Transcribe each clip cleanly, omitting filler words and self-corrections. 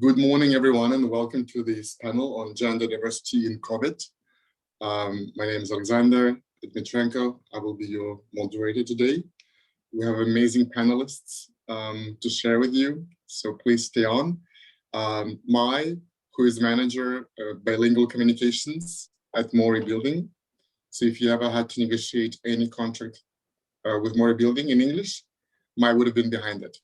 Good morning, everyone, and welcome to this panel on gender diversity in COVID. My name is Alexander Dmitrenko. I will be your moderator today. We have amazing panelists to share with you, so please stay on. Mai, who is manager of bilingual communications at Mori Building. So if you ever had to negotiate any contract with Mori Building in English, Mai would have been behind it.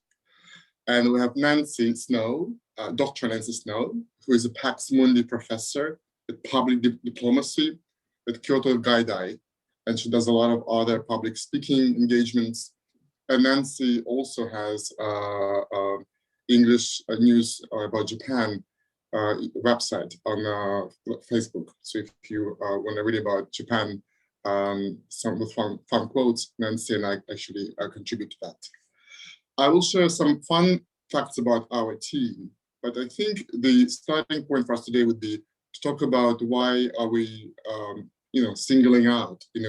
And we have Nancy Snow, Dr. Nancy Snow, who is a Pax Mundi professor at public diplomacy at Kyoto Gaidai, and she does a lot of other public speaking engagements. And Nancy also has English news about Japan website on Facebook. So if you want to read about Japan, some with fun quotes, Nancy and I actually contribute to that. I will share some fun facts about our team, but I think the starting point for us today would be to talk about why are we, singling out in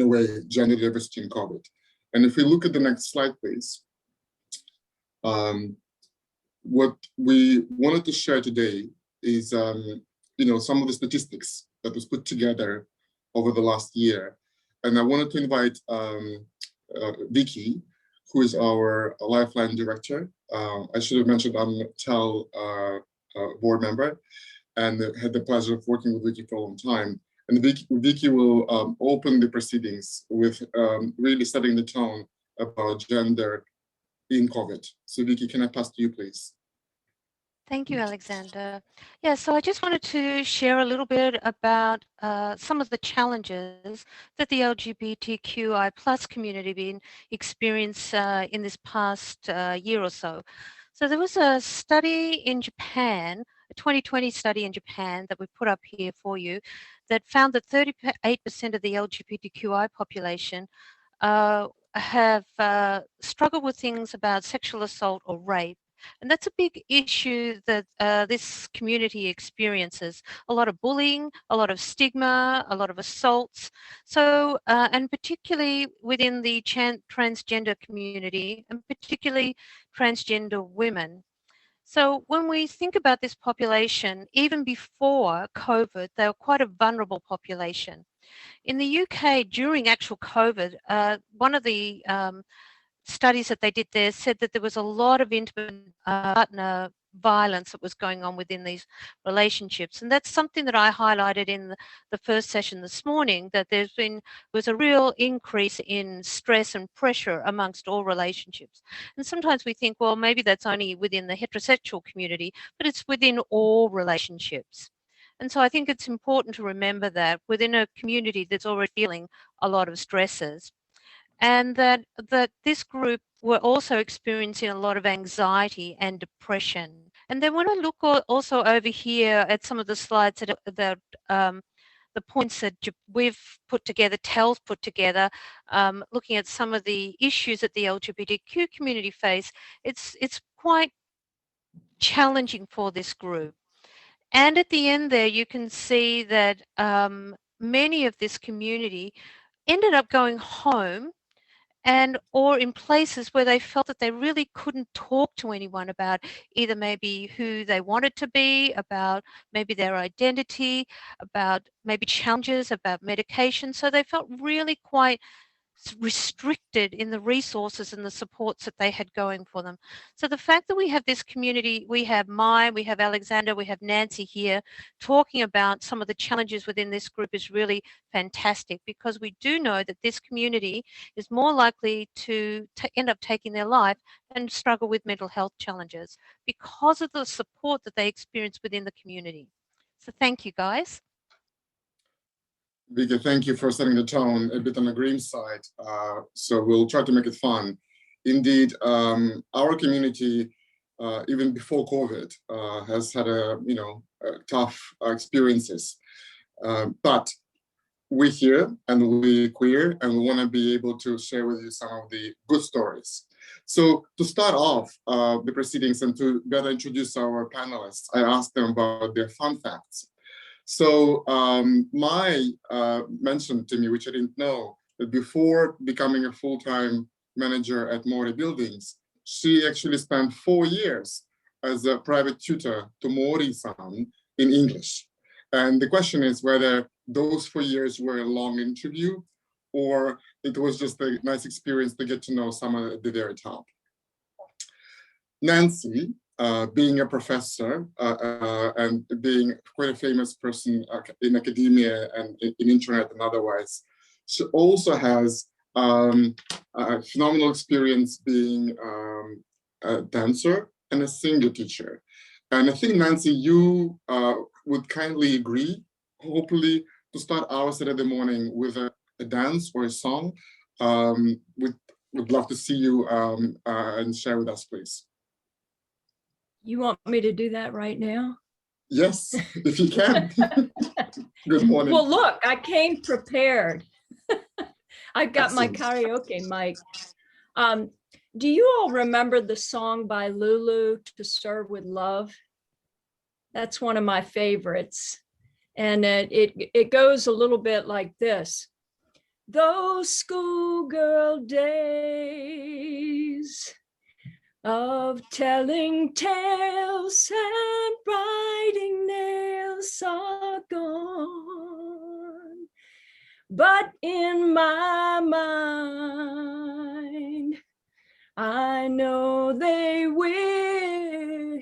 a way gender diversity in COVID. And if we look at the next slide, please, what we wanted to share today is, some of the statistics that was put together over the last year, and I wanted to invite Vicky, who is our Lifeline director. I should have mentioned I'm a TEL board member and had the pleasure of working with Vicky for a long time. And Vicky will open the proceedings with really setting the tone about gender in COVID. So Vicky, can I pass to you, please? Thank you, Alexander. Yeah, so I just wanted to share a little bit about some of the challenges that the LGBTQI plus community been experienced in this past year or so. So there was a study in Japan, a 2020 study in Japan that we put up here for you, that found that 38% of the LGBTQI population have struggled with things about sexual assault or rape. And that's a big issue that this community experiences. A lot of bullying, a lot of stigma, a lot of assaults. So, and particularly within the transgender community, and particularly transgender women. So when we think about this population, even before COVID, they were quite a vulnerable population. In the UK, during actual COVID, one of the studies that they did there said that there was a lot of intimate partner violence that was going on within these relationships. And that's something that I highlighted in the first session this morning, that was a real increase in stress and pressure amongst all relationships. And sometimes we think, well, maybe that's only within the heterosexual community, but it's within all relationships. And so I think it's important to remember that within a community that's already feeling a lot of stresses, and that this group were also experiencing a lot of anxiety and depression. And then when I look also over here at some of the slides that the points that we've put together, TEL's put together, looking at some of the issues that the LGBTQ community face, it's quite challenging for this group. And at the end there, you can see that many of this community ended up going home or in places where they felt that they really couldn't talk to anyone about either maybe who they wanted to be, about maybe their identity, about maybe challenges about medication. So they felt really quite restricted in the resources and the supports that they had going for them. So the fact that we have this community, we have Mai, we have Alexander, we have Nancy here talking about some of the challenges within this group is really fantastic, because we do know that this community is more likely to end up taking their life and struggle with mental health challenges because of the support that they experience within the community. So thank you, guys. Vika, thank you for setting the tone a bit on the grim side. So we'll try to make it fun. Indeed, our community, even before COVID, has had tough experiences. But we're here and we're queer, and we want to be able to share with you some of the good stories. So to start off the proceedings and to better introduce our panelists, I asked them about their fun facts. So Mai mentioned to me, which I didn't know, that before becoming a full-time manager at Mori Buildings, she actually spent 4 years as a private tutor to Mori-san in English. And the question is whether those 4 years were a long interview or it was just a nice experience to get to know someone at the very top. Nancy, being a professor and being quite a famous person in academia and in internet and otherwise, she also has a phenomenal experience being a dancer and a singer teacher. And I think, Nancy, you would kindly agree, hopefully, to start our Saturday morning with a dance or a song. We'd love to see you and share with us, please. You want me to do that right now? Yes, if you can. Good morning. Well, look, I came prepared. I've got my karaoke mic. Do you all remember the song by Lulu, To Serve with Love? That's one of my favorites. And it goes a little bit like this. Those schoolgirl days of telling tales and writing nails are gone. But in my mind, I know they will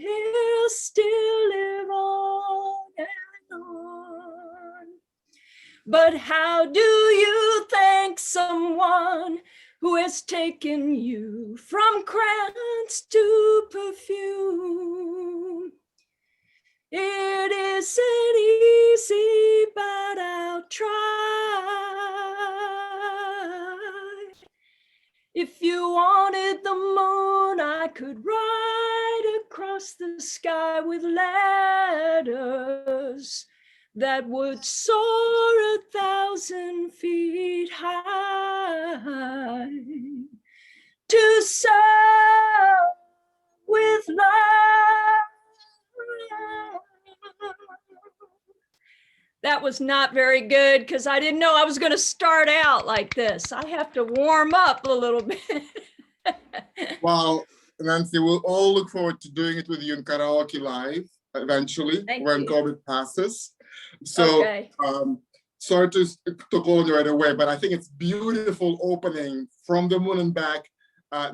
still live on and on. But how do you thank someone who has taken you from crayons to perfume? It isn't easy, but I'll try. If you wanted the moon, I could ride across the sky with letters that would soar 1,000 feet high to serve with love. That was not very good because I didn't know I was going to start out like this. I have to warm up a little bit. Well, Nancy, we'll all look forward to doing it with you in karaoke live eventually when COVID passes. So, okay. Sorry to call you right away, but I think it's beautiful opening From the Moon and Back.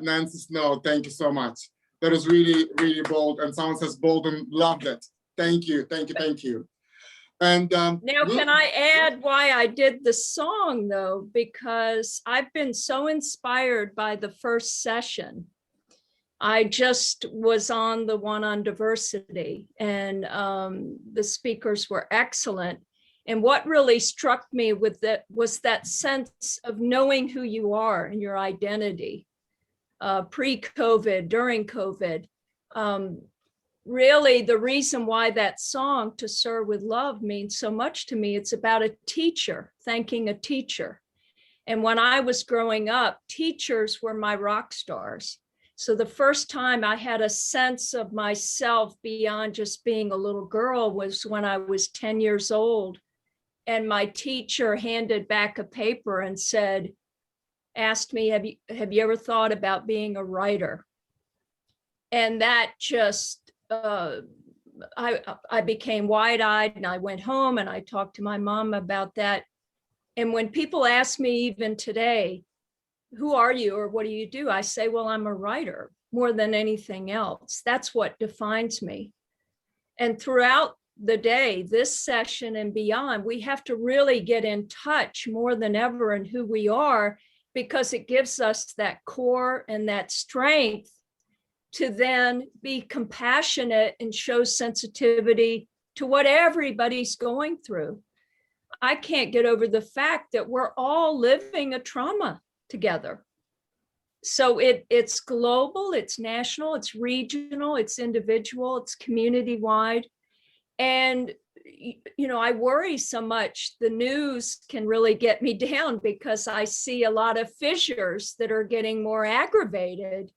Nancy Snow, thank you so much. That is really, really bold. And someone says bold and loved it. Thank you, thank you, thank you. And now can I add why I did the song though? Because I've been so inspired by the first session. I just was on the one on diversity and the speakers were excellent. And what really struck me with that was that sense of knowing who you are and your identity pre-COVID, during COVID. Really, the reason why that song, To Serve with Love, means so much to me, it's about a teacher, thanking a teacher. And when I was growing up, teachers were my rock stars. So the first time I had a sense of myself beyond just being a little girl was when I was 10 years old. And my teacher handed back a paper and said, asked me, have you ever thought about being a writer? And that just, I became wide-eyed and I went home and I talked to my mom about that. And when people ask me even today, who are you or what do you do? I say, well, I'm a writer more than anything else. That's what defines me. And throughout the day, this session and beyond, we have to really get in touch more than ever in who we are, because it gives us that core and that strength to then be compassionate and show sensitivity to what everybody's going through. I can't get over the fact that we're all living a trauma together. So it's global, it's national, it's regional, it's individual, it's community-wide. And, you know, I worry so much. The news can really get me down because I see a lot of fissures that are getting more aggravated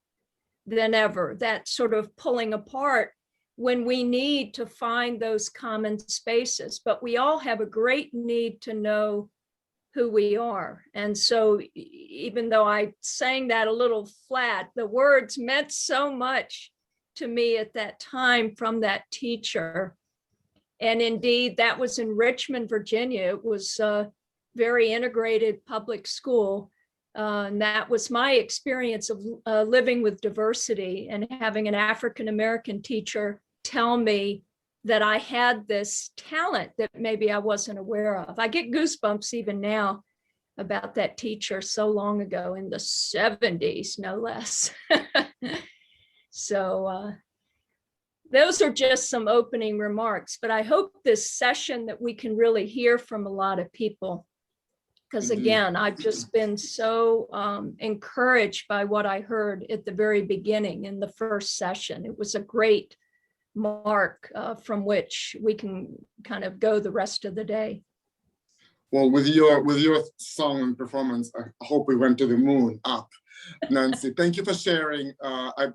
than ever, that sort of pulling apart when we need to find those common spaces. But we all have a great need to know who we are. And so even though I sang that a little flat, the words meant so much to me at that time from that teacher. And indeed, that was in Richmond, Virginia. It was a very integrated public school. And that was my experience of living with diversity and having an African-American teacher tell me that I had this talent that maybe I wasn't aware of. I get goosebumps even now about that teacher so long ago, in the 70s, no less. So those are just some opening remarks, but I hope this session that we can really hear from a lot of people, because again, I've just been so encouraged by what I heard at the very beginning in the first session. It was a great mark from which we can kind of go the rest of the day. Well, with your song and performance, I hope we went to the moon up. Nancy, thank you for sharing. I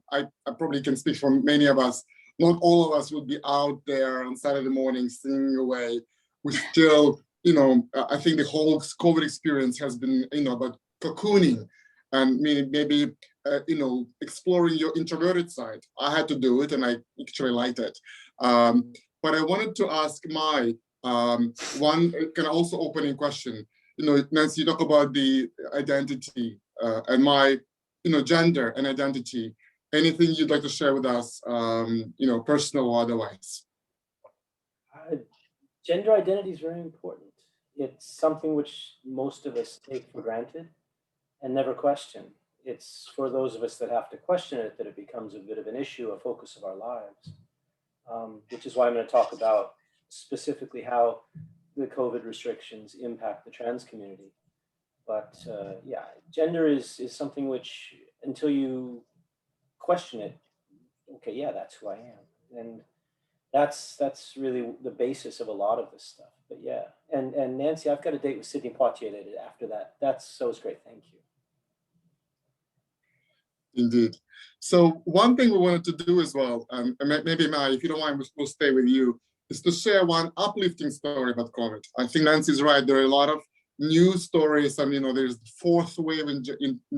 probably can speak for many of us. Not all of us would be out there on Saturday morning singing away. We still, I think the whole COVID experience has been, about cocooning and maybe, exploring your introverted side. I had to do it and I actually liked it. But I wanted to ask my one kind of also opening question. Nancy, you talk about the identity and my, gender and identity. Anything you'd like to share with us, personal or otherwise? Gender identity is very important. It's something which most of us take for granted and never question. It's for those of us that have to question it that it becomes a bit of an issue, a focus of our lives, which is why I'm going to talk about specifically how the COVID restrictions impact the trans community. But yeah, gender is something which, until you question it, okay, yeah, that's who I am. And that's really the basis of a lot of this stuff. But yeah, and Nancy, I've got a date with Sidney Poitier later after that. So it's great, thank you. Indeed. So one thing we wanted to do as well, and maybe Mai, if you don't mind, we'll stay with you, is to share one uplifting story about COVID. I think Nancy's right. There are a lot of news stories, and there's the fourth wave in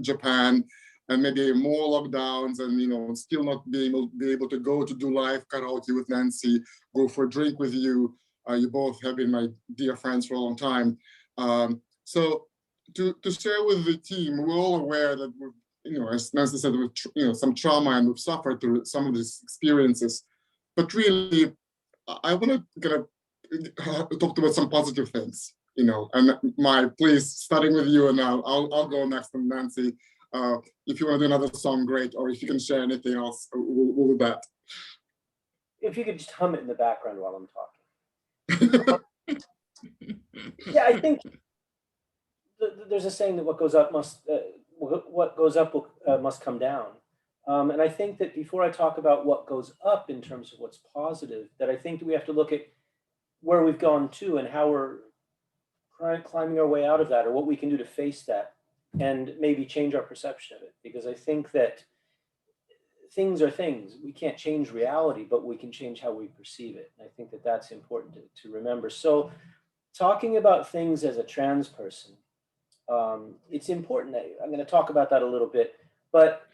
Japan, and maybe more lockdowns, and still not be able to go to do live karaoke with Nancy, go for a drink with you. You both have been my dear friends for a long time. So to share with the team, we're all aware that we're, as Nancy said, with some trauma and we've suffered through some of these experiences. But really, I want to kind of talk about some positive things, and please, starting with you, and I'll go next to Nancy. If you want to do another song, great. Or if you can share anything else, we'll do that. If you could just hum it in the background while I'm talking. Yeah, I think there's a saying that what goes up must come down. And I think that before I talk about what goes up in terms of what's positive, that I think that we have to look at where we've gone to and how we're climbing our way out of that, or what we can do to face that and maybe change our perception of it. Because I think that things are things. We can't change reality, but we can change how we perceive it. And I think that that's important to remember. So talking about things as a trans person, it's important that I'm going to talk about that a little bit, but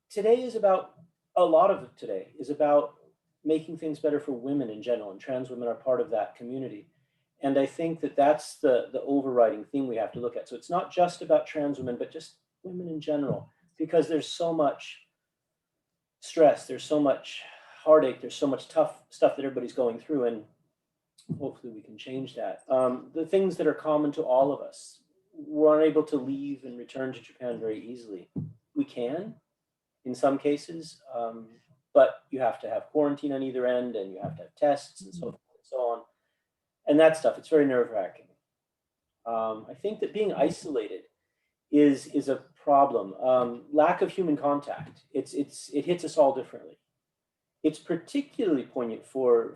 today is about, a lot of it today is about making things better for women in general, and trans women are part of that community. And I think that that's the overriding theme we have to look at. So it's not just about trans women, but just women in general, because there's so much stress, there's so much heartache, there's so much tough stuff that everybody's going through, and hopefully we can change that. The things that are common to all of us, we're unable to leave and return to Japan very easily. We can, in some cases, but you have to have quarantine on either end, and you have to have tests and so forth and so on. And that stuff, it's very nerve-wracking. I think that being isolated is a problem. Lack of human contact, it hits us all differently. It's particularly poignant for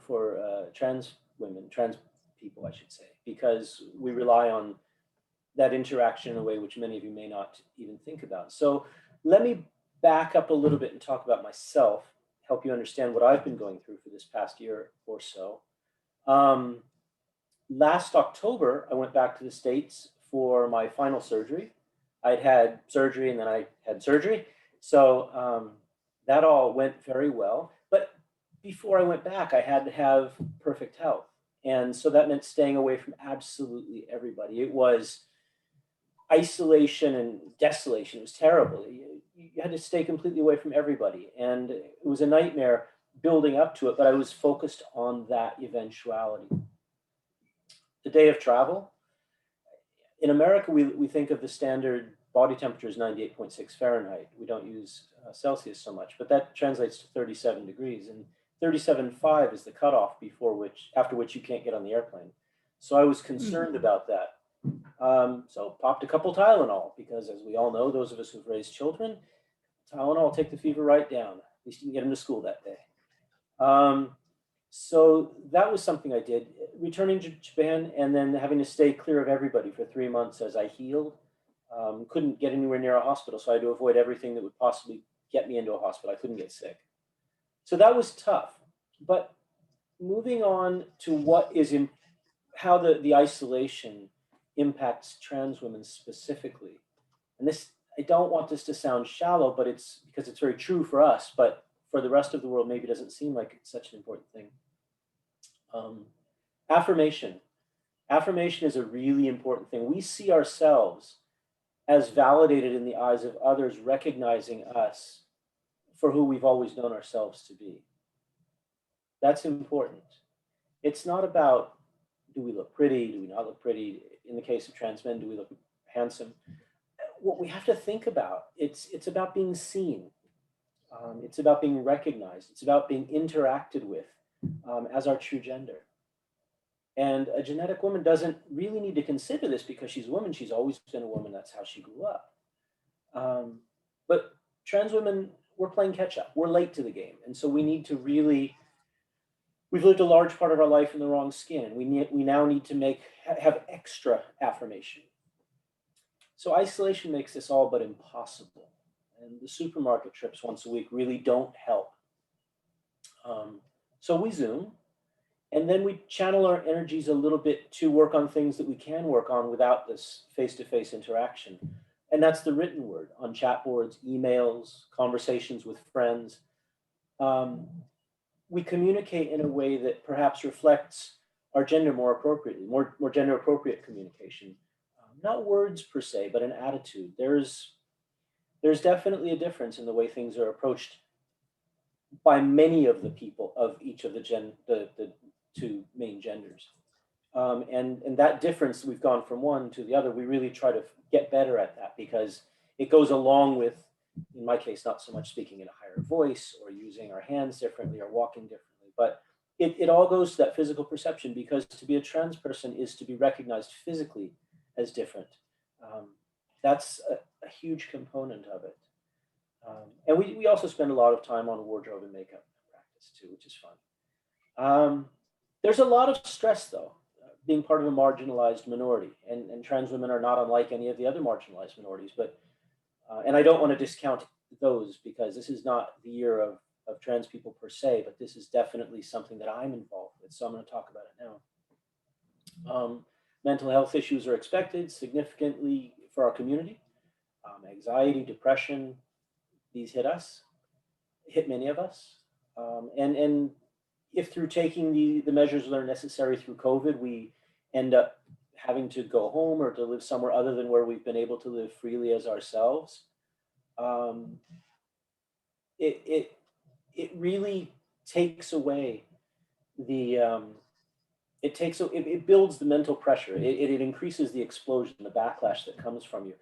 trans women, trans people, I should say, because we rely on that interaction in a way which many of you may not even think about. So let me back up a little bit and talk about myself, help you understand what I've been going through for this past year or so. Last October, I went back to the States for my final surgery. I'd had surgery and then I had surgery. So That all went very well. But before I went back, I had to have perfect health. And so that meant staying away from absolutely everybody. It was isolation and desolation. It was terrible. You had to stay completely away from everybody. And it was a nightmare building up to it, but I was focused on that eventuality. The day of travel, in America, we think of the standard body temperature as 98.6 Fahrenheit. We don't use Celsius so much, but that translates to 37 degrees. And 37.5 is the cutoff after which you can't get on the airplane. So I was concerned about that. So popped a couple Tylenol, because as we all know, those of us who've raised children, Tylenol will take the fever right down. At least you can get them to school that day. So that was something I did. Returning to Japan and then having to stay clear of everybody for 3 months as I healed. Couldn't get anywhere near a hospital, so I had to avoid everything that would possibly get me into a hospital. I couldn't get sick. So that was tough. But moving on to how the isolation impacts trans women specifically. And this, I don't want this to sound shallow, but it's because it's very true for us, but for the rest of the world, maybe it doesn't seem like it's such an important thing. Affirmation. Affirmation is a really important thing. We see ourselves as validated in the eyes of others, recognizing us for who we've always known ourselves to be. That's important. It's not about, do we look pretty? Do we not look pretty? In the case of trans men, do we look handsome? What we have to think about, it's about being seen. It's about being recognized. It's about being interacted with as our true gender. And a genetic woman doesn't really need to consider this because she's a woman. She's always been a woman. That's how she grew up. But trans women, we're playing catch up. We're late to the game. And so we need to really, we've lived a large part of our life in the wrong skin. We now need to have extra affirmation. So isolation makes this all but impossible. And the supermarket trips once a week really don't help. So we Zoom, and then we channel our energies a little bit to work on things that we can work on without this face-to-face interaction. And that's the written word on chat boards, emails, conversations with friends. We communicate in a way that perhaps reflects our gender more appropriately, more gender appropriate communication. Not words per se, but an attitude. There's definitely a difference in the way things are approached by many of the people of each of the two main genders. And that difference, we've gone from one to the other. We really try to get better at that because it goes along with, in my case, not so much speaking in a higher voice or using our hands differently or walking differently, but it all goes to that physical perception, because to be a trans person is to be recognized physically as different. That's a huge component of it. And we also spend a lot of time on wardrobe and makeup practice too, which is fun. There's a lot of stress though, being part of a marginalized minority, and trans women are not unlike any of the other marginalized minorities, but, and I don't want to discount those because this is not the year of trans people per se, but this is definitely something that I'm involved with. So I'm going to talk about it now. Mental health issues are expected significantly for our community. Anxiety, depression, these hit many of us. And if through taking the measures that are necessary through COVID, we end up having to go home or to live somewhere other than where we've been able to live freely as ourselves, it really takes away it builds the mental pressure. It increases the explosion, the backlash that comes from you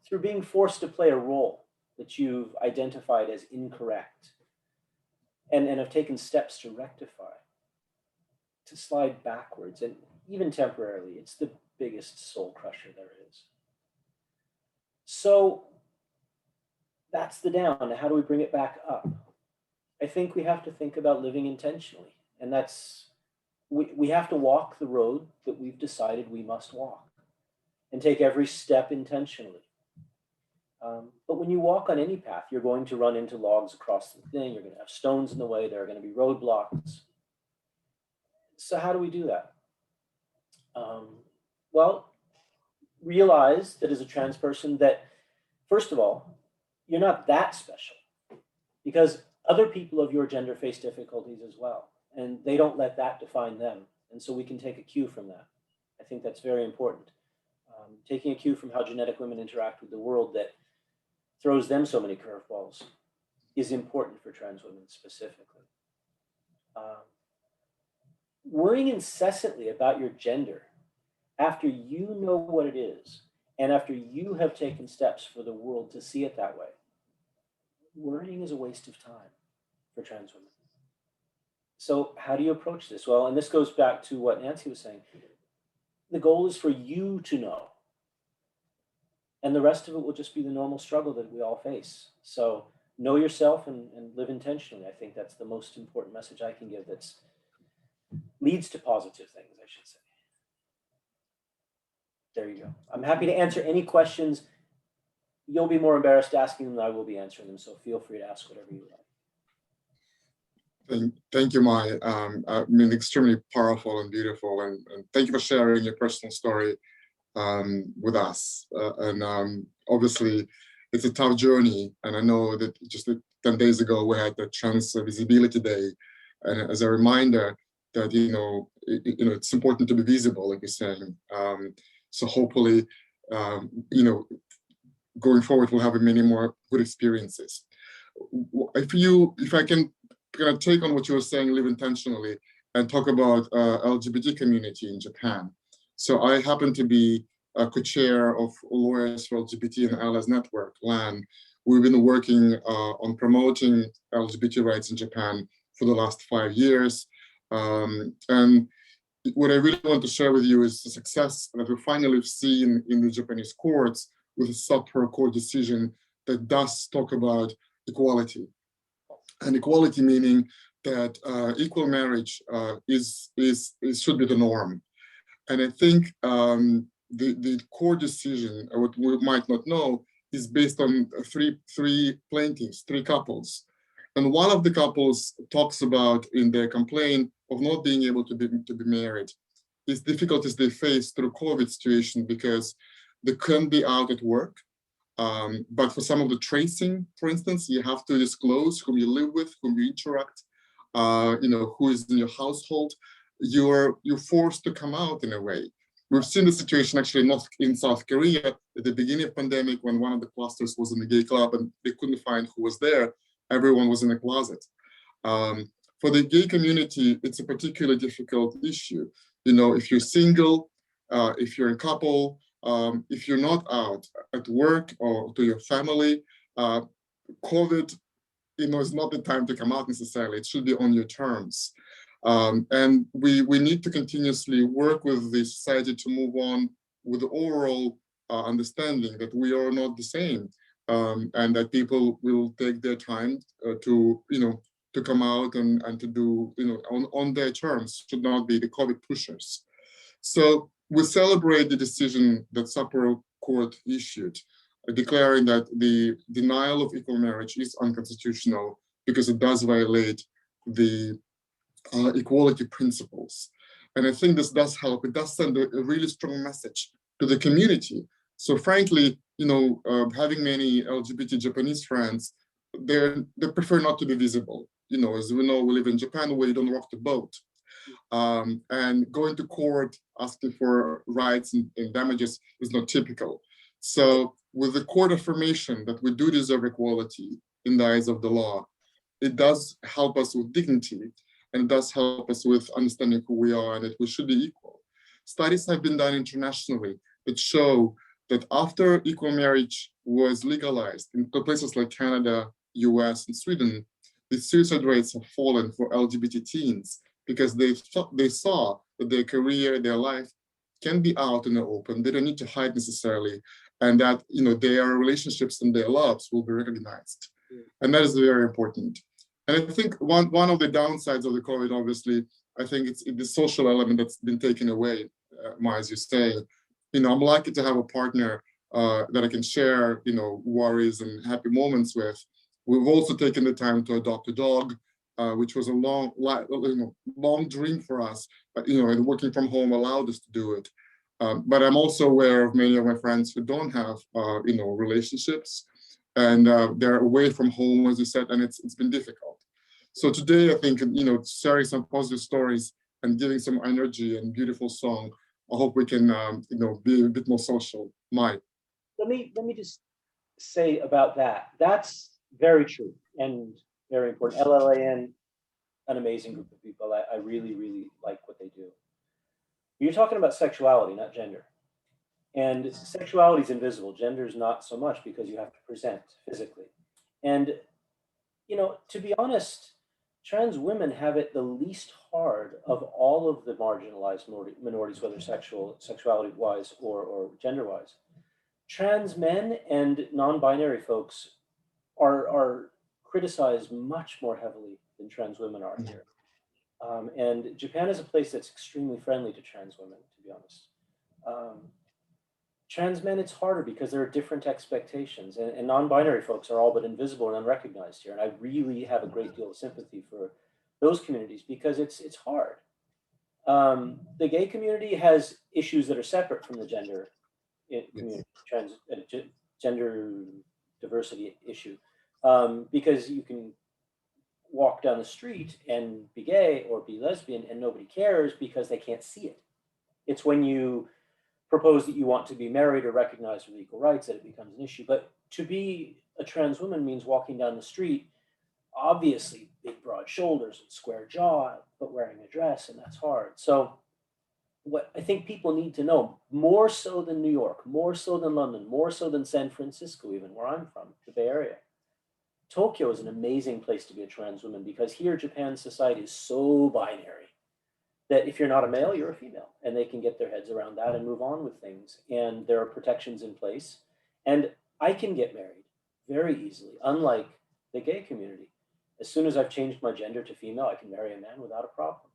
through being forced to play a role that you've identified as incorrect and have taken steps to rectify, to slide backwards, and even temporarily. It's the biggest soul crusher there is. So that's the down. How do we bring it back up? I think we have to think about living intentionally, and that's we have to walk the road that we've decided we must walk and take every step intentionally. But when you walk on any path, you're going to run into logs across the thing. You're going to have stones in the way. There are going to be roadblocks. So how do we do that? Well, realize that as a trans person that, first of all, you're not that special. because other people of your gender face difficulties as well, and they don't let that define them. And so we can take a cue from that. I think that's very important. Taking a cue from how genetic women interact with the world that throws them so many curveballs is important for trans women specifically. Worrying incessantly about your gender after you know what it is, and after you have taken steps for the world to see it that way, worrying is a waste of time for trans women. So how do you approach this? Well, and this goes back to what Nancy was saying. The goal is for you to know. And the rest of it will just be the normal struggle that we all face. So know yourself and live intentionally. I think that's the most important message I can give that leads to positive things, I should say. There you go. I'm happy to answer any questions. You'll be more embarrassed asking them than I will be answering them. So feel free to ask whatever you like. Thank you, Mai. I mean, extremely powerful and beautiful. And thank you for sharing your personal story with us. Obviously, it's a tough journey. And I know that just 10 days ago, we had the Trans Visibility Day. And as a reminder that, it's important to be visible, like you're saying. So hopefully, going forward, we'll have many more good experiences. If I can kind of take on what you were saying, live intentionally, and talk about LGBT community in Japan. So I happen to be a co-chair of Lawyers for LGBT and Allies Network, LAN. We've been working on promoting LGBT rights in Japan for the last 5 years. And what I really want to share with you is the success that we finally have seen in the Japanese courts with a Sapporo court decision that does talk about equality. And equality meaning that equal marriage should be the norm. And I think the court decision, or what we might not know, is based on three plaintiffs, 3 couples. And one of the couples talks about in their complaint of not being able to be married. These difficulties they face through COVID situation because they couldn't be out at work. But for some of the tracing, for instance, you have to disclose whom you live with, whom you interact, who is in your household. You're forced to come out in a way. We've seen the situation actually not in South Korea at the beginning of pandemic when one of the clusters was in the gay club and they couldn't find who was there. Everyone was in a closet. For the gay community, it's a particularly difficult issue. If you're single, if you're a couple, if you're not out at work or to your family, COVID, is not the time to come out necessarily. It should be on your terms. And we need to continuously work with the society to move on with the overall understanding that we are not the same, and that people will take their time to come out and to do, on their terms, should not be the COVID pushers. So we celebrate the decision that Sapporo court issued, declaring that the denial of equal marriage is unconstitutional because it does violate the equality principles. And I think this does help. It does send a really strong message to the community. So frankly, having many LGBT Japanese friends, they prefer not to be visible. As we know, we live in Japan where you don't rock the boat. And going to court asking for rights and damages is not typical. So with the court affirmation that we do deserve equality in the eyes of the law, it does help us with dignity, and it does help us with understanding who we are and that we should be equal. Studies have been done internationally that show that after equal marriage was legalized in places like Canada, US, and Sweden, the suicide rates have fallen for LGBT teens because they saw that their career, their life can be out in the open. They don't need to hide necessarily, and that their relationships and their loves will be recognized. And that is very important. And I think one of the downsides of the COVID, obviously, I think it's the social element that's been taken away, as you say. I'm lucky to have a partner that I can share, worries and happy moments with. We've also taken the time to adopt a dog, which was a long dream for us, but and working from home allowed us to do it. But I'm also aware of many of my friends who don't have relationships, and they're away from home, as you said, and it's been difficult. So today, I think, sharing some positive stories and giving some energy and beautiful song, I hope we can, be a bit more social. Mai. Let me just say about that. That's very true and very important. LLAN, an amazing group of people. I really, really like what they do. You're talking about sexuality, not gender. And sexuality is invisible. Gender is not so much because you have to present physically. And, to be honest, trans women have it the least hard of all of the marginalized minorities, whether sexuality-wise or gender-wise. Trans men and non-binary folks are criticized much more heavily than trans women are here. And Japan is a place that's extremely friendly to trans women, to be honest. Trans men, it's harder because there are different expectations, and non-binary folks are all but invisible and unrecognized here. And I really have a great deal of sympathy for those communities because it's hard. The gay community has issues that are separate from the gender community, gender diversity issue, because you can walk down the street and be gay or be lesbian and nobody cares because they can't see it. It's when you propose that you want to be married or recognized with equal rights that it becomes an issue. But to be a trans woman means walking down the street, obviously big broad shoulders and square jaw, but wearing a dress, and that's hard. So what I think people need to know, more so than New York, more so than London, more so than San Francisco, even where I'm from, the Bay Area, Tokyo is an amazing place to be a trans woman because here Japan's society is so binary that if you're not a male, you're a female, and they can get their heads around that and move on with things. And there are protections in place. And I can get married very easily, unlike the gay community. As soon as I've changed my gender to female, I can marry a man without a problem.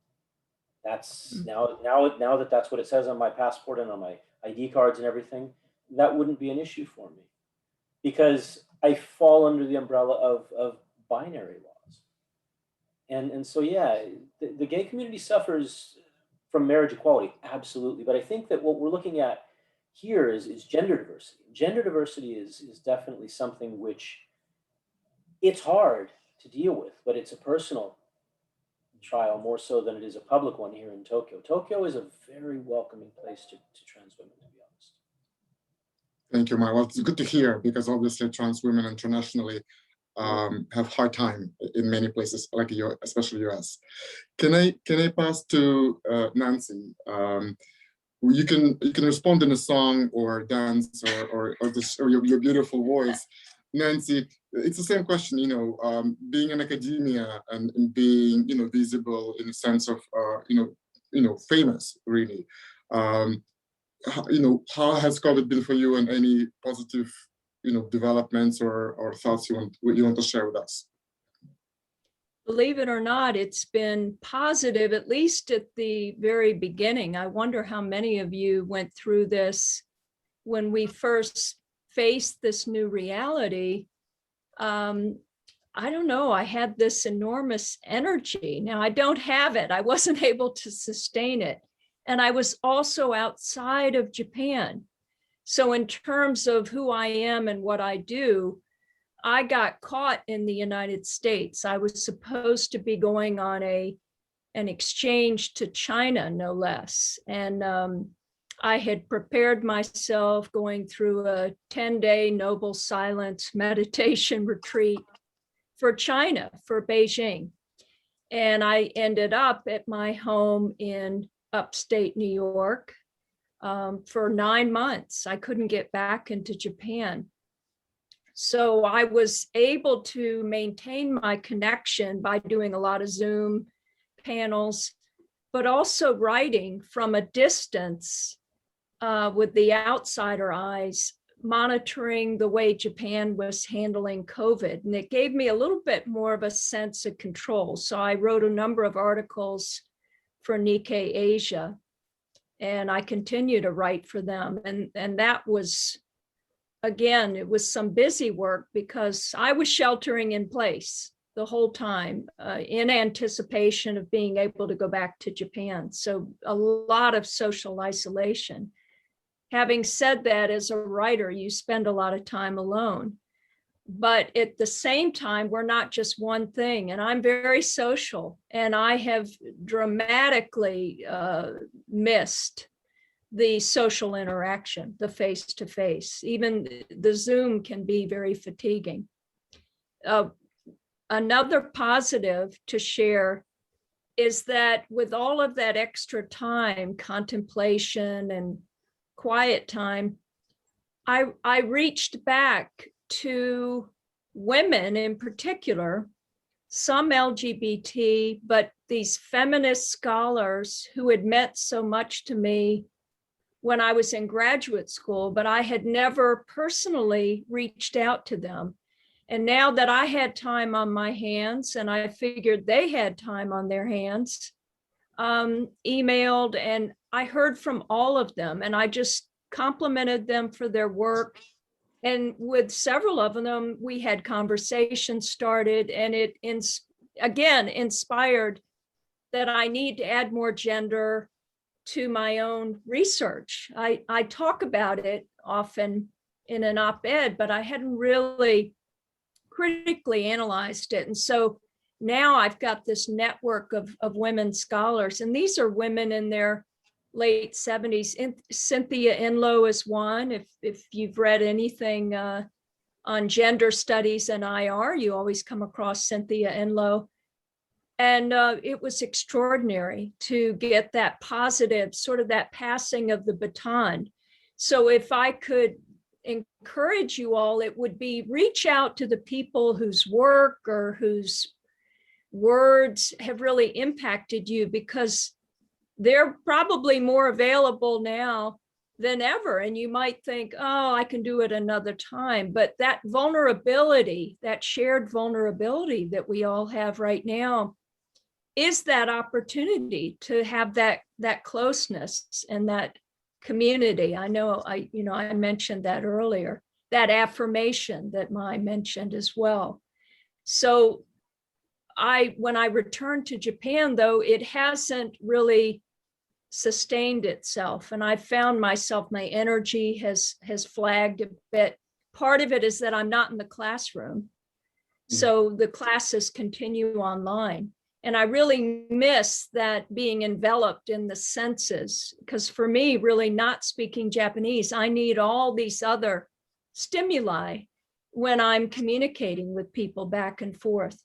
That's now that that's what it says on my passport and on my ID cards and everything, that wouldn't be an issue for me because I fall under the umbrella of binary laws. And so, yeah, the gay community suffers from marriage equality, absolutely. But I think that what we're looking at here is gender diversity. Gender diversity is definitely something which it's hard to deal with, but it's a personal trial more so than it is a public one here in Tokyo. Tokyo is a very welcoming place to trans women, to be honest. Thank you, Mai. Well, it's good to hear because obviously trans women internationally have hard time in many places, like especially US. Can I pass to Nancy? You can respond in a song or dance or your beautiful voice. Nancy, it's the same question, being in academia and being, visible in the sense of, famous, really. How has COVID been for you, and any positive, developments or thoughts you want to share with us? Believe it or not, it's been positive, at least at the very beginning. I wonder how many of you went through this when we first faced this new reality. I don't know, I had this enormous energy. Now I don't have it. I wasn't able to sustain it. And I was also outside of Japan. So in terms of who I am and what I do, I got caught in the United States. I was supposed to be going on an exchange to China, no less. And I had prepared myself going through a 10-day noble silence meditation retreat for China, for Beijing. And I ended up at my home in upstate New York for 9 months. I couldn't get back into Japan. So I was able to maintain my connection by doing a lot of Zoom panels, but also writing from a distance with the outsider eyes, monitoring the way Japan was handling COVID. And it gave me a little bit more of a sense of control. So I wrote a number of articles for Nikkei Asia, and I continue to write for them. And that was, again, it was some busy work because I was sheltering in place the whole time in anticipation of being able to go back to Japan. So a lot of social isolation. Having said that, as a writer, you spend a lot of time alone. but at the same time, we're not just one thing. And I'm very social, and I have dramatically missed the social interaction, the face-to-face. Even the Zoom can be very fatiguing. Another positive to share is that with all of that extra time, contemplation and quiet time, I reached back to women in particular, some LGBT, but these feminist scholars who had meant so much to me when I was in graduate school, but I had never personally reached out to them. And now that I had time on my hands, and I figured they had time on their hands, emailed, and I heard from all of them, and I just complimented them for their work. And with several of them, we had conversations started, and it again inspired that I need to add more gender to my own research. I talk about it often in an op-ed, but I hadn't really critically analyzed it. And so now I've got this network of women scholars, and these are women in their late 70s. Cynthia Enlow is one. If you've read anything on gender studies and IR, you always come across Cynthia Enlow. And it was extraordinary to get that positive, sort of that passing of the baton. So if I could encourage you all, it would be reach out to the people whose work or whose words have really impacted you, because they're probably more available now than ever. And you might think, oh, I can do it another time. But that vulnerability, that shared vulnerability that we all have right now, is that opportunity to have that closeness and that community. I know I mentioned that earlier, that affirmation that Mai mentioned as well. So when I returned to Japan, though, it hasn't really sustained itself. And I found myself, my energy has flagged a bit. Part of it is that I'm not in the classroom. So the classes continue online. And I really miss that being enveloped in the senses, because for me, really not speaking Japanese, I need all these other stimuli when I'm communicating with people back and forth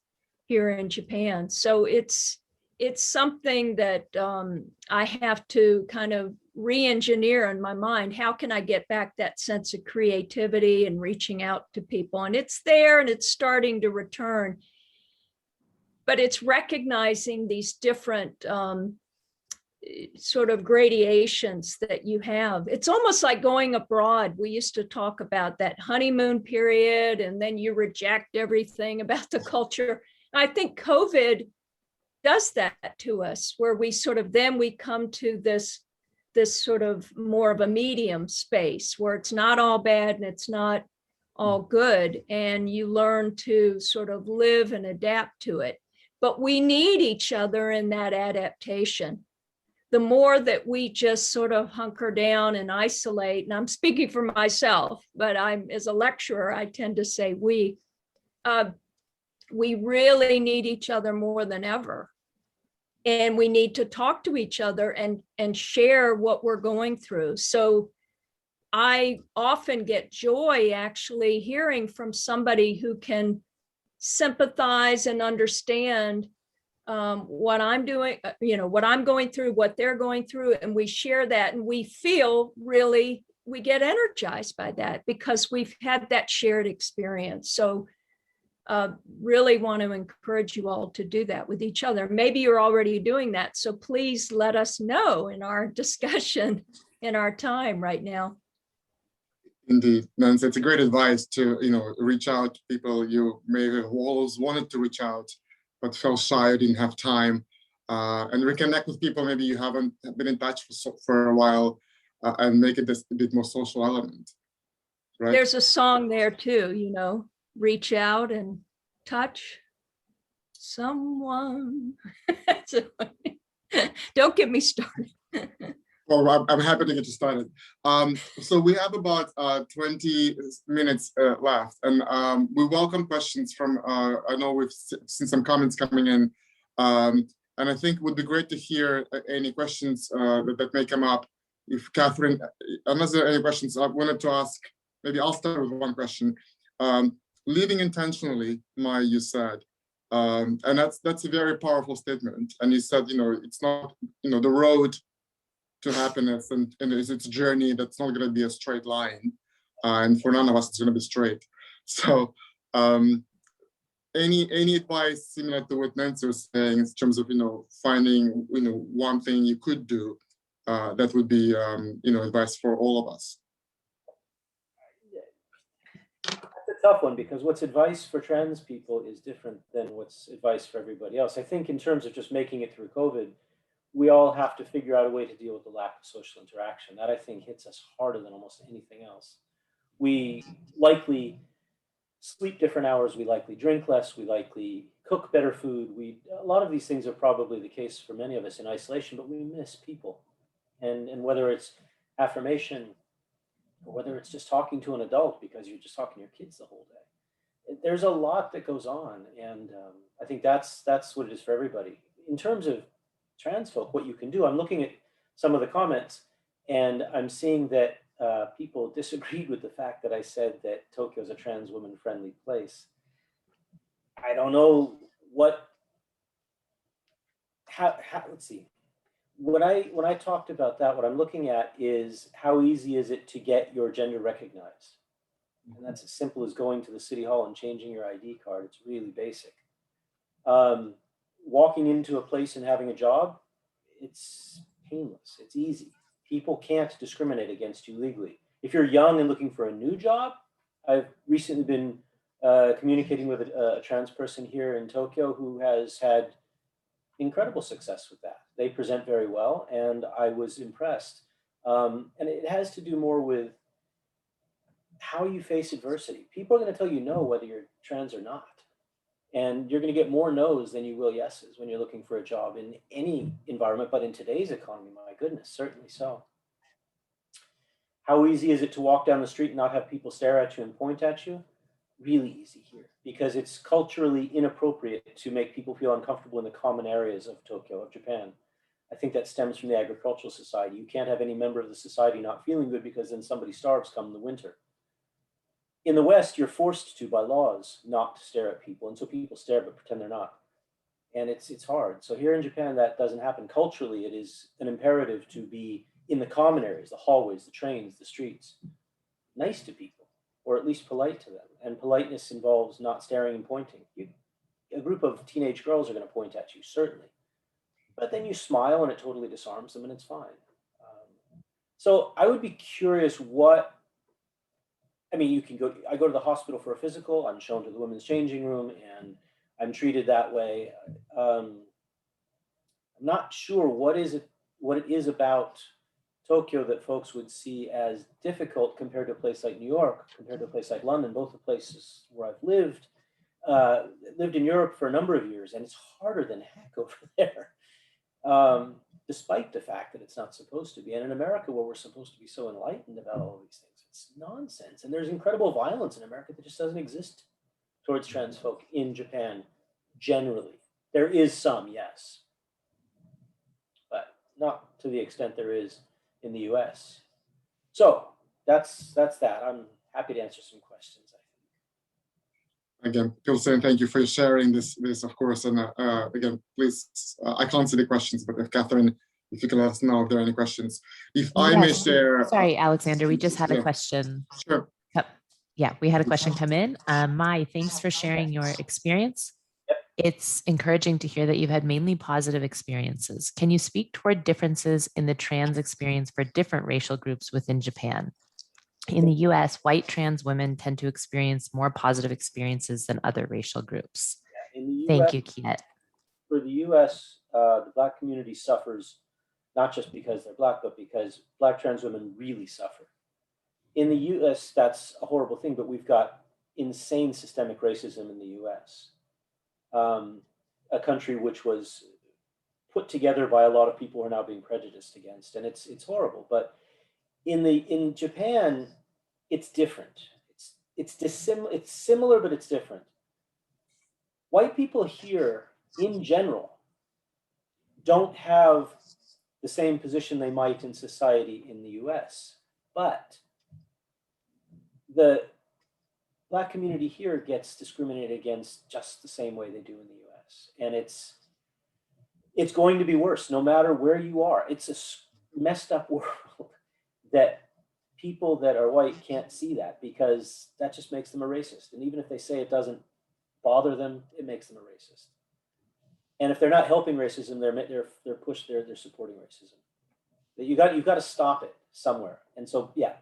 here in Japan. So it's something that I have to kind of re-engineer in my mind. How can I get back that sense of creativity and reaching out to people? And it's there, and it's starting to return. But it's recognizing these different sort of gradations that you have. It's almost like going abroad. We used to talk about that honeymoon period, and then you reject everything about the culture. I think COVID does that to us, where we sort of, then we come to this sort of more of a medium space where it's not all bad and it's not all good. And you learn to sort of live and adapt to it. But we need each other in that adaptation. The more that we just sort of hunker down and isolate, and I'm speaking for myself, but as a lecturer, I tend to say we really need each other more than ever. And we need to talk to each other and share what we're going through. So I often get joy actually hearing from somebody who can sympathize and understand what I'm doing, what I'm going through, what they're going through, and we share that, and we feel really, we get energized by that because we've had that shared experience. So really want to encourage you all to do that with each other. Maybe you're already doing that, so please let us know in our discussion in our time right now. Indeed, Nancy, it's a great advice to, reach out to people you may have always wanted to reach out, but felt shy, didn't have time, and reconnect with people maybe you haven't been in touch for a while, and make it a bit more social element, right? There's a song there too, reach out and touch someone. Don't get me started. Well, I'm happy to get you started. So we have about 20 minutes left, and we welcome questions from, I know we've seen some comments coming in, and I think it would be great to hear any questions that may come up. If Catherine, unless there are any questions, I wanted to ask, maybe I'll start with one question. Living intentionally, Maya, you said, and that's a very powerful statement. And you said, it's not, the road to happiness, and it's a journey that's not going to be a straight line, and for none of us it's going to be straight. So any advice similar to what Nancy was saying in terms of finding one thing you could do, that would be advice for all of us? That's a tough one, because what's advice for trans people is different than what's advice for everybody else. I think in terms of just making it through COVID, we all have to figure out a way to deal with the lack of social interaction. That, I think, hits us harder than almost anything else. We likely sleep different hours, we likely drink less, we likely cook better food. A lot of these things are probably the case for many of us in isolation, but we miss people. And whether it's affirmation, or whether it's just talking to an adult because you're just talking to your kids the whole day, there's a lot that goes on. And I think that's what it is for everybody. In terms of trans folk, what you can do, I'm looking at some of the comments, and I'm seeing that people disagreed with the fact that I said that Tokyo is a trans woman friendly place. I don't know let's see. When I talked about that, what I'm looking at is how easy is it to get your gender recognized? And that's as simple as going to the city hall and changing your ID card. It's really basic. Walking into a place and having a job, it's painless, it's easy. People can't discriminate against you legally. If you're young and looking for a new job, I've recently been communicating with a trans person here in Tokyo who has had incredible success with that. They present very well, and I was impressed. And it has to do more with how you face adversity. People are going to tell you no whether you're trans or not. And you're going to get more no's than you will yeses when you're looking for a job in any environment, but in today's economy, my goodness, certainly so. How easy is it to walk down the street and not have people stare at you and point at you? Really easy here, because it's culturally inappropriate to make people feel uncomfortable in the common areas of Tokyo, of Japan. I think that stems from the agricultural society. You can't have any member of the society not feeling good, because then somebody starves come the winter. In the West, you're forced to, by laws, not to stare at people. And so people stare but pretend they're not. And it's hard. So here in Japan, that doesn't happen. Culturally, it is an imperative to be in the common areas, the hallways, the trains, the streets, nice to people, or at least polite to them. And politeness involves not staring and pointing. A group of teenage girls are going to point at you, certainly. But then you smile and it totally disarms them, and it's fine. So I would be curious you can go, I go to the hospital for a physical, I'm shown to the women's changing room, and I'm treated that way. I'm not sure what it is about Tokyo that folks would see as difficult compared to a place like New York, compared to a place like London, both the places where I've lived in Europe for a number of years, and it's harder than heck over there, despite the fact that it's not supposed to be. And in America, where we're supposed to be so enlightened about all these things, it's nonsense. And there's incredible violence in America that just doesn't exist towards trans folk in Japan, generally. There is some, yes, but not to the extent there is in the US. So that's that. I'm happy to answer some questions, I think. Again, Phil saying thank you for sharing this of course. And again, please, I can't see the questions, but if Catherine, if you can let us know if there are any questions. If I may share. Sorry, Alexander, we just had a question. Sure. Yeah, we had a question come in. Mai, thanks for sharing your experience. Yep. It's encouraging to hear that you've had mainly positive experiences. Can you speak toward differences in the trans experience for different racial groups within Japan? In the US, white trans women tend to experience more positive experiences than other racial groups. In the US, Thank you, Kiet. For the US, the Black community suffers not just because they're Black, but because Black trans women really suffer. In the US, that's a horrible thing, but we've got insane systemic racism in the US. A country which was put together by a lot of people who are now being prejudiced against, and it's horrible. But in Japan, it's different. It's similar, but it's different. White people here, in general, don't have the same position they might in society in the US, but the Black community here gets discriminated against just the same way they do in the US. And it's going to be worse no matter where you are. It's a messed up world that people that are white can't see that, because that just makes them a racist. And even if they say it doesn't bother them, it makes them a racist. And if they're not helping racism, they're supporting racism. You've got to stop it somewhere. And so, yeah,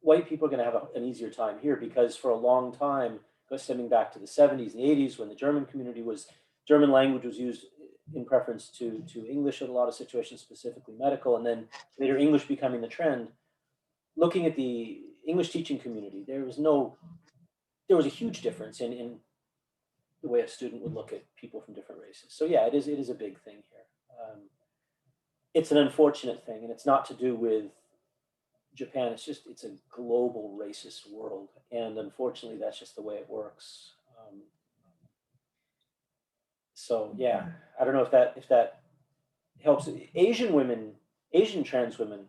white people are going to have an easier time here, because for a long time, stemming back to the 70s and 80s, when the German language was used in preference to English in a lot of situations, specifically medical, and then later English becoming the trend. Looking at the English teaching community, there was a huge difference in the way a student would look at people from different races. So yeah, it is a big thing here. It's an unfortunate thing, and it's not to do with Japan. It's a global racist world, and unfortunately, that's just the way it works. So yeah, I don't know if that helps. Asian trans women,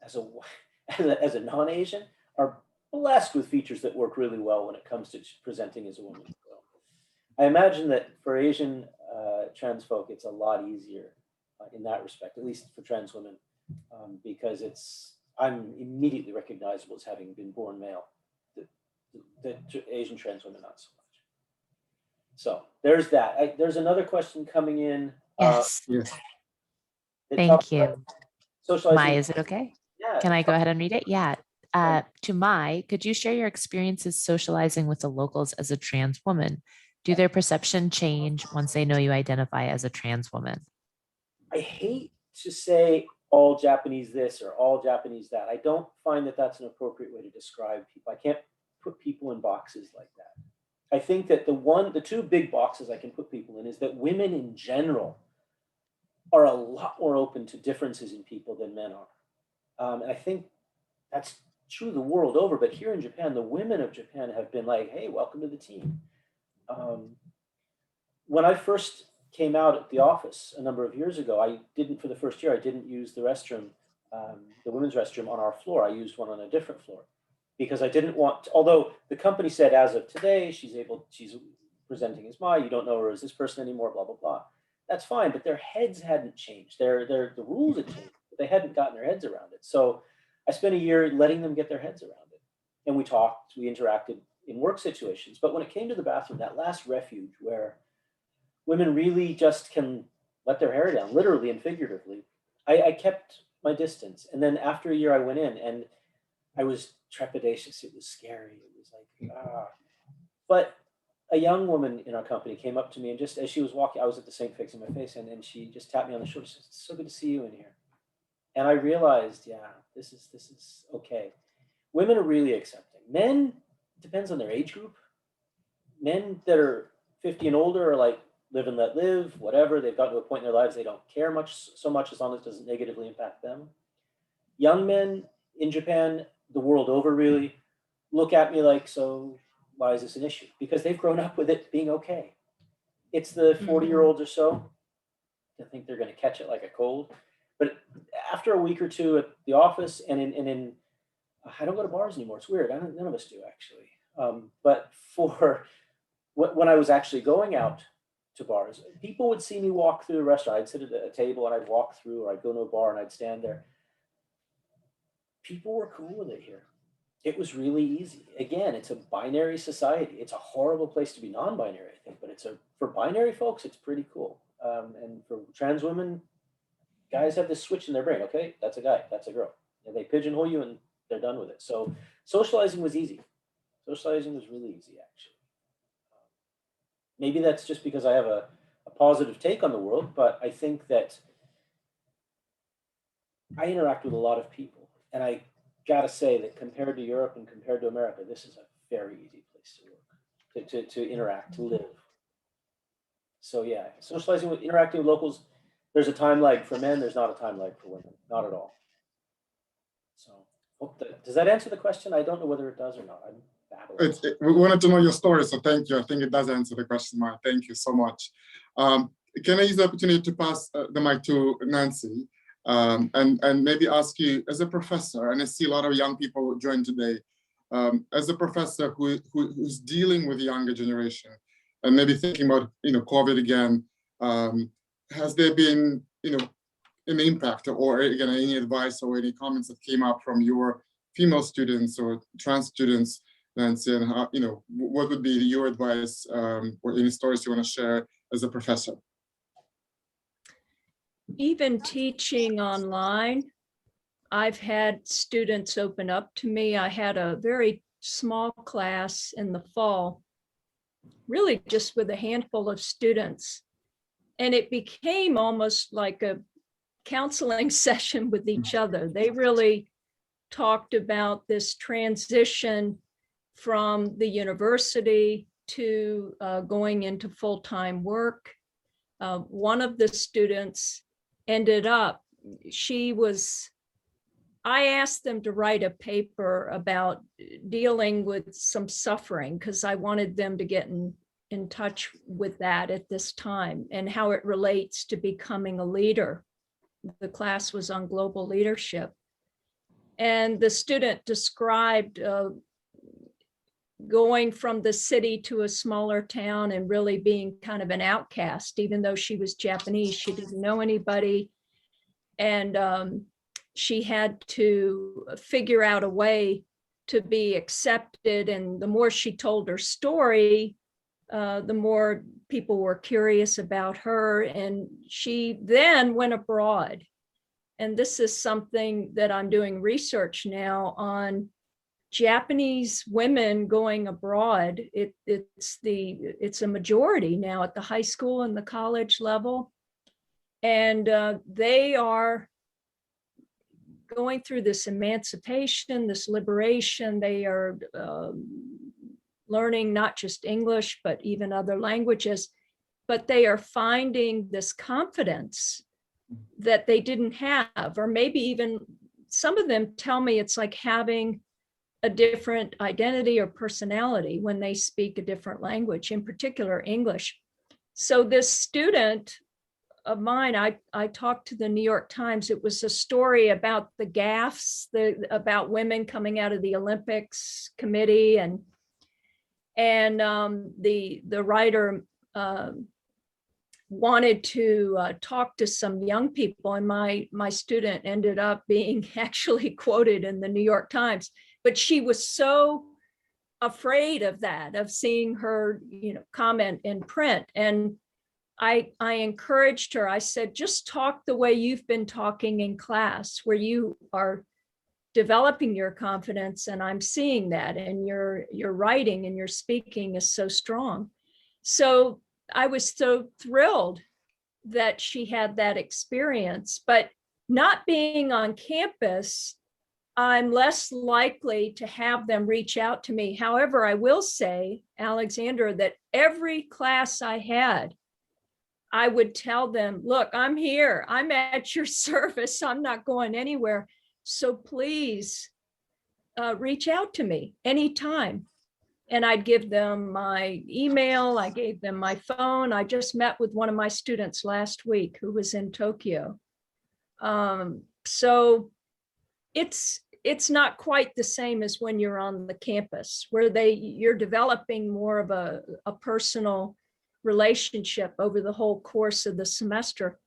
as a non-Asian, are blessed with features that work really well when it comes to presenting as a woman. So I imagine that for Asian trans folk, it's a lot easier in that respect, at least for trans women, because I'm immediately recognizable as having been born male. The Asian trans women, not so much. So there's that. There's another question coming in. Yes. Yes. Thank you. Socializing. Mai, is it okay? Yeah. Can I go ahead and read it? Yeah. To Mai, could you share your experiences socializing with the locals as a trans woman? Do their perception change once they know you identify as a trans woman? I hate to say all Japanese this or all Japanese that. I don't find that that's an appropriate way to describe people. I can't put people in boxes like that. I think that the two big boxes I can put people in is that women in general are a lot more open to differences in people than men are. And I think that's true the world over, but here in Japan, the women of Japan have been like, hey, welcome to the team. When I first came out at the office a number of years ago, for the first year, I didn't use the restroom, the women's restroom on our floor. I used one on a different floor, because I didn't want, although the company said as of today, she's presenting as Mai, you don't know her as this person anymore, blah, blah, blah. That's fine, but their heads hadn't changed. The rules had changed, but they hadn't gotten their heads around it. So I spent a year letting them get their heads around it. And we talked, we interacted in work situations. But when it came to the bathroom, that last refuge where women really just can let their hair down, literally and figuratively, I kept my distance. And then after a year, I went in and I was trepidatious. It was scary. It was like, But a young woman in our company came up to me, and just as she was walking, I was at the sink fixing my face, and she just tapped me on the shoulder. She said, "It's so good to see you in here." And I realized, yeah, this is okay. Women are really accepting. Men, depends on their age group. Men that are 50 and older are like, live and let live, whatever. They've gotten to a point in their lives they don't care so much as long as it doesn't negatively impact them. Young men in Japan, the world over, really look at me like, so why is this an issue? Because they've grown up with it being okay. It's the 40-year-olds or so that think they're going to catch it like a cold. But after a week or two at the office and in I don't go to bars anymore. It's weird. None of us do, actually. But when I was actually going out to bars, people would see me walk through the restaurant. I'd sit at a table and I'd walk through, or I'd go to a bar and I'd stand there. People were cool with it here. It was really easy. Again, it's a binary society. It's a horrible place to be non-binary, I think, but for binary folks, it's pretty cool. And for trans women, guys have this switch in their brain. Okay, that's a guy, that's a girl. And they pigeonhole you and they're done with it. So socializing was easy. Socializing was really easy, actually. Maybe that's just because I have a positive take on the world, but I think that I interact with a lot of people, and I gotta say that compared to Europe and compared to America, this is a very easy place to work, to interact, to live. So yeah, socializing with, interacting with locals, there's a time lag for men, there's not a time lag for women, not at all. So, does that answer the question? I don't know whether it does or not. I'm babbling. We wanted to know your story, so thank you. I think it does answer the question, Maya. Thank you so much. Can I use the opportunity to pass the mic to Nancy and maybe ask you, as a professor, and I see a lot of young people join today, as a professor who's dealing with the younger generation and maybe thinking about COVID again, has there been an impact, or again any advice or any comments that came up from your female students or trans students, Nancy, and how, what would be your advice or any stories you want to share as a professor? Even teaching online, I've had students open up to me. I had a very small class in the fall, really just with a handful of students. And it became almost like a counseling session with each other. They really talked about this transition from the university to going into full-time work. One of the students ended up, I asked them to write a paper about dealing with some suffering because I wanted them to get in touch with that at this time and how it relates to becoming a leader. The class was on global leadership. And the student described going from the city to a smaller town and really being kind of an outcast, even though she was Japanese, she didn't know anybody. And she had to figure out a way to be accepted. And the more she told her story, the more people were curious about her. And she then went abroad. And this is something that I'm doing research now on Japanese women going abroad. It's a majority now at the high school and the college level. And they are going through this emancipation, this liberation. They are learning not just English, but even other languages, but they are finding this confidence that they didn't have, or maybe even some of them tell me it's like having a different identity or personality when they speak a different language, in particular English. So this student of mine, I talked to the New York Times. It was a story about the gaffes, about women coming out of the Olympics committee, and the writer wanted to talk to some young people, and my student ended up being actually quoted in the New York Times. But she was so afraid of that, of seeing her, comment in print. And I encouraged her. I said, just talk the way you've been talking in class, where you are developing your confidence. And I'm seeing that, and your writing and your speaking is so strong. So I was so thrilled that she had that experience. But not being on campus, I'm less likely to have them reach out to me. However, I will say, Alexander, that every class I had, I would tell them, look, I'm here. I'm at your service. I'm not going anywhere. So please reach out to me anytime. And I'd give them my email. I gave them my phone. I just met with one of my students last week who was in Tokyo. So it's not quite the same as when you're on the campus, where you're developing more of a personal relationship over the whole course of the semester.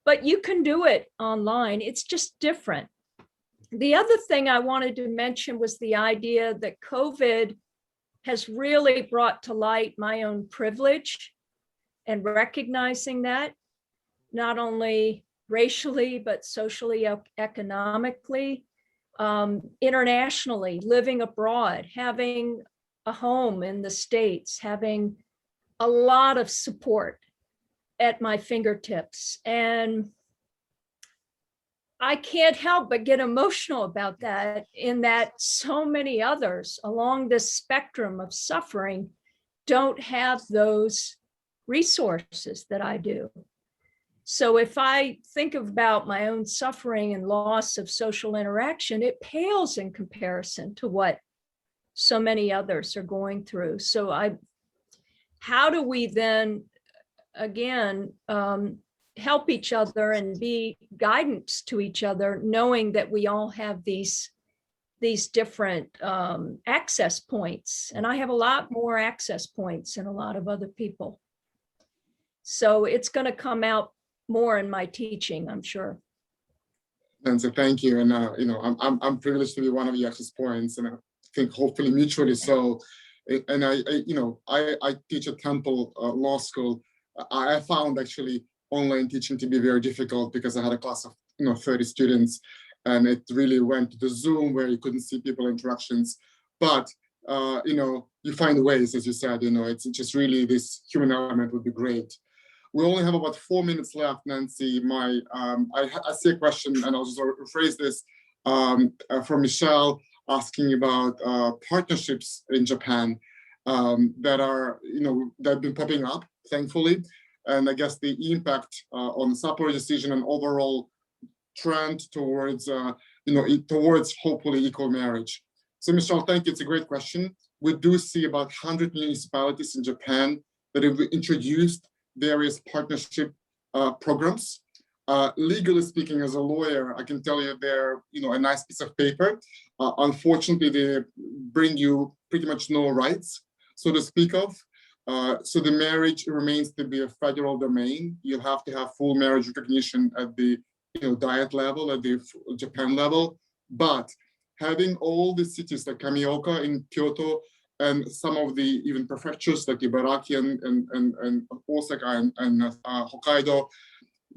But you can do it online. It's just different. The other thing I wanted to mention was the idea that COVID has really brought to light my own privilege, and recognizing that not only racially, but socially, economically, internationally, living abroad, having a home in the States, having a lot of support at my fingertips. And I can't help but get emotional about that, in that so many others along this spectrum of suffering don't have those resources that I do. So if I think about my own suffering and loss of social interaction, it pales in comparison to what so many others are going through. So how do we then, again, help each other and be guidance to each other, knowing that we all have these different access points. And I have a lot more access points than a lot of other people. So it's going to come out more in my teaching, I'm sure. And so thank you. And I'm privileged to be one of your access points, and I think hopefully mutually so. And I teach at Temple Law School. I found actually online teaching to be very difficult because I had a class of 30 students, and it really went to the Zoom where you couldn't see people interactions. But you find ways, as you said. It's just really this human element would be great. We only have about 4 minutes left, Nancy. I see a question, and I'll just rephrase this from Michelle, asking about partnerships in Japan that have been popping up, thankfully, and I guess the impact on the Sapporo decision and overall trend towards towards hopefully equal marriage. So Michelle, thank you. It's a great question. We do see about 100 municipalities in Japan that have introduced various partnership programs. Legally speaking, as a lawyer, I can tell you they're a nice piece of paper. Unfortunately, they bring you pretty much no rights, so to speak of. So the marriage remains to be a federal domain. You have to have full marriage recognition at the diet level, at the Japan level. But having all the cities like Kamioka in Kyoto, and some of the even prefectures like Ibaraki and Osaka and Hokkaido,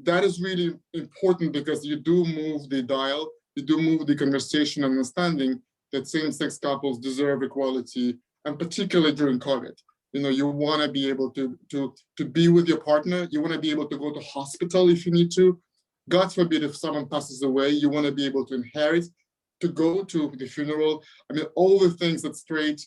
that is really important because you do move the dial, you do move the conversation and understanding that same-sex couples deserve equality, and particularly during COVID. You want to be able to be with your partner, you want to be able to go to hospital if you need to. God forbid if someone passes away, you want to be able to inherit, to go to the funeral. I mean, all the things that straight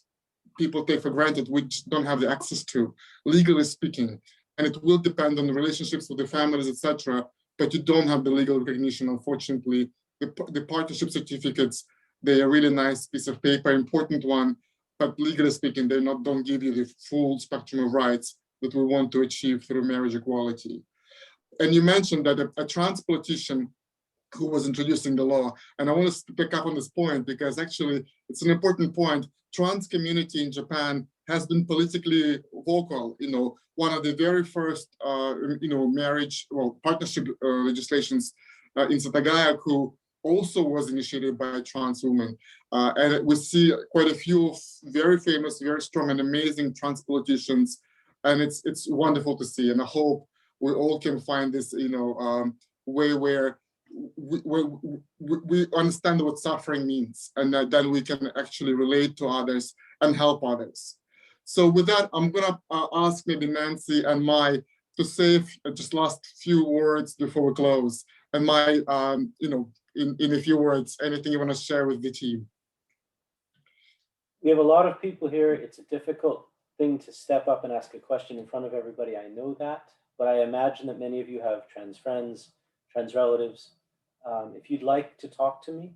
people take for granted, we just don't have the access to, legally speaking. And it will depend on the relationships with the families, etc. But you don't have the legal recognition, unfortunately. The partnership certificates, they're a really nice piece of paper, important one, but legally speaking, don't give you the full spectrum of rights that we want to achieve through marriage equality. And you mentioned that a trans politician who was introducing the law, and I want to pick up on this point because actually it's an important point. Trans community in Japan has been politically vocal. One of the very first, partnership legislations in Satagayaku also was initiated by a trans woman. And we see quite a few very famous, very strong and amazing trans politicians. And it's wonderful to see. And I hope we all can find this, way where we understand what suffering means, and then we can actually relate to others and help others. So with that, I'm gonna ask maybe Nancy and Mai to say just last few words before we close. And Mai, in a few words, anything you want to share with the team? We have a lot of people here. It's a difficult thing to step up and ask a question in front of everybody. I know that, but I imagine that many of you have trans friends, trans relatives. If you'd like to talk to me,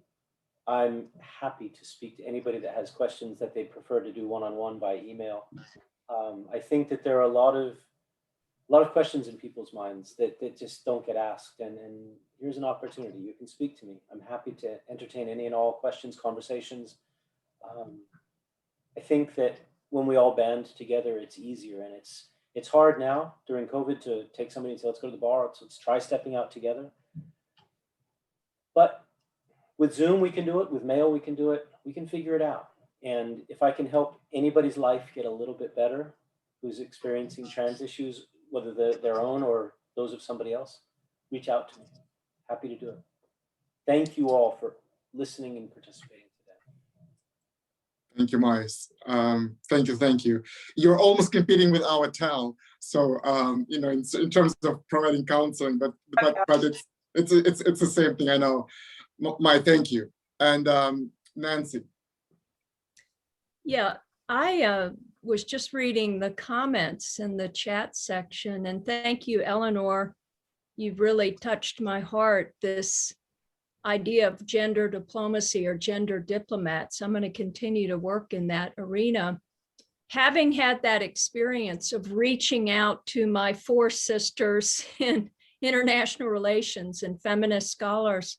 I'm happy to speak to anybody that has questions that they prefer to do one-on-one by email. I think that there are a lot of questions in people's minds that just don't get asked, and here's an opportunity. You can speak to me. I'm happy to entertain any and all questions, conversations. I think that when we all band together, it's easier, and it's hard now during COVID to take somebody and say, let's go to the bar, let's try stepping out together. But with Zoom, we can do it. With mail, we can do it. We can figure it out. And if I can help anybody's life get a little bit better who's experiencing trans issues, whether they're their own or those of somebody else, reach out to me. Happy to do it. Thank you all for listening and participating today. Thank you, Mais. Thank you. You're almost competing with our TEL. So, in terms of providing counseling, but it's the same thing, I know. Mai, thank you. And Nancy. Yeah, I was just reading the comments in the chat section, and thank you, Eleanor. You've really touched my heart, this idea of gender diplomacy or gender diplomats. I'm going to continue to work in that arena. Having had that experience of reaching out to my 4 sisters in international relations and feminist scholars,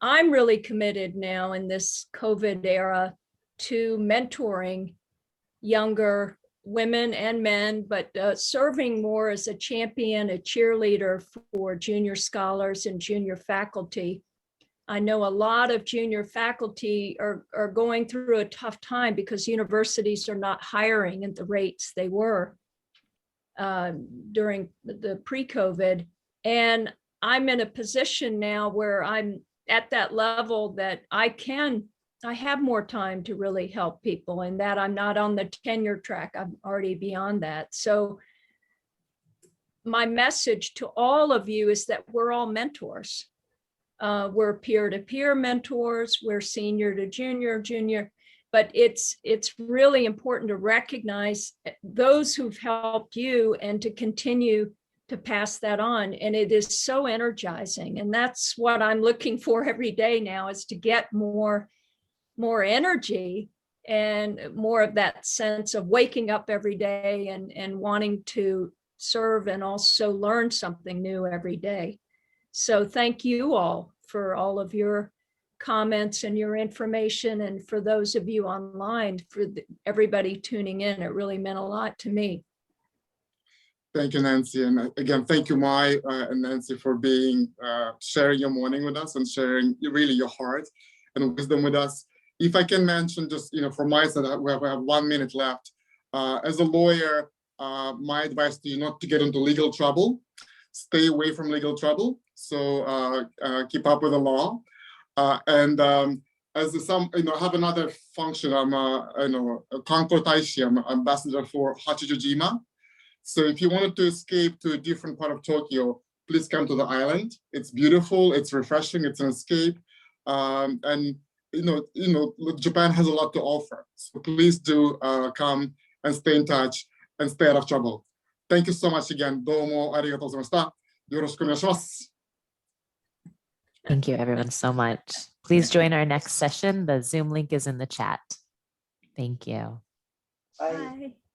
I'm really committed now in this COVID era to mentoring younger women and men, but serving more as a champion, a cheerleader for junior scholars and junior faculty. I know a lot of junior faculty are going through a tough time because universities are not hiring at the rates they were during the pre-COVID. And I'm in a position now where I'm at that level that I have more time to really help people, and that I'm not on the tenure track. I'm already beyond that. So my message to all of you is that we're all mentors. We're peer-to-peer mentors, we're senior to junior, but it's really important to recognize those who've helped you and to continue to pass that on. And it is so energizing. And that's what I'm looking for every day now, is to get more energy and more of that sense of waking up every day and wanting to serve and also learn something new every day. So thank you all for all of your comments and your information. And for those of you online, for everybody tuning in, it really meant a lot to me. Thank you, Nancy. And again, thank you, Mai and Nancy, for being sharing your morning with us and sharing really your heart and wisdom with us. If I can mention just, from my side, we have 1 minute left. As a lawyer, my advice to you not to get into legal trouble. Stay away from legal trouble. So keep up with the law. And as I have another function. I'm a Concord Taishi. I'm ambassador for Hachijojima. So if you wanted to escape to a different part of Tokyo, please come to the island. It's beautiful. It's refreshing. It's an escape. And Japan has a lot to offer. So please do come and stay in touch and stay out of trouble. Thank you so much again. どうもありがとうございました。よろしくお願いします。Thank you, everyone, so much. Please join our next session. The Zoom link is in the chat. Thank you. Bye. Bye.